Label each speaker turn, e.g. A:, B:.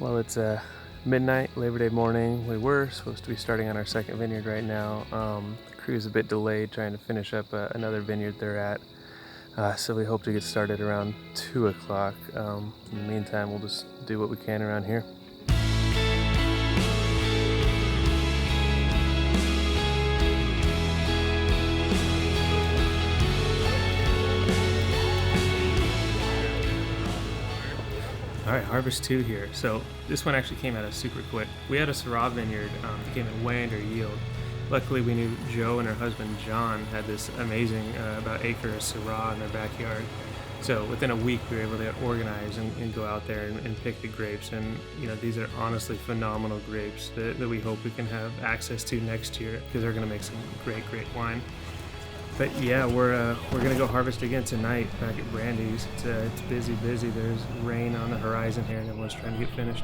A: Well, it's midnight, Labor Day morning. We were supposed to be starting on our second vineyard right now. The crew's a bit delayed trying to finish up another vineyard they're at. So we hope to get started around 2 o'clock. In the meantime, we'll just do what we can around here. All right, harvest 2 here. So this one actually came out super quick. We had a Syrah vineyard that came in way under yield. Luckily, we knew Joe and her husband John had this amazing about acre of Syrah in their backyard. So within a week, we were able to get organized and go out there and pick the grapes. And these are honestly phenomenal grapes that we hope we can have access to next year because they're going to make some great wine. But yeah, we're gonna go harvest again tonight back at Brandy's. It's busy. There's rain on the horizon here, and everyone's trying to get finished.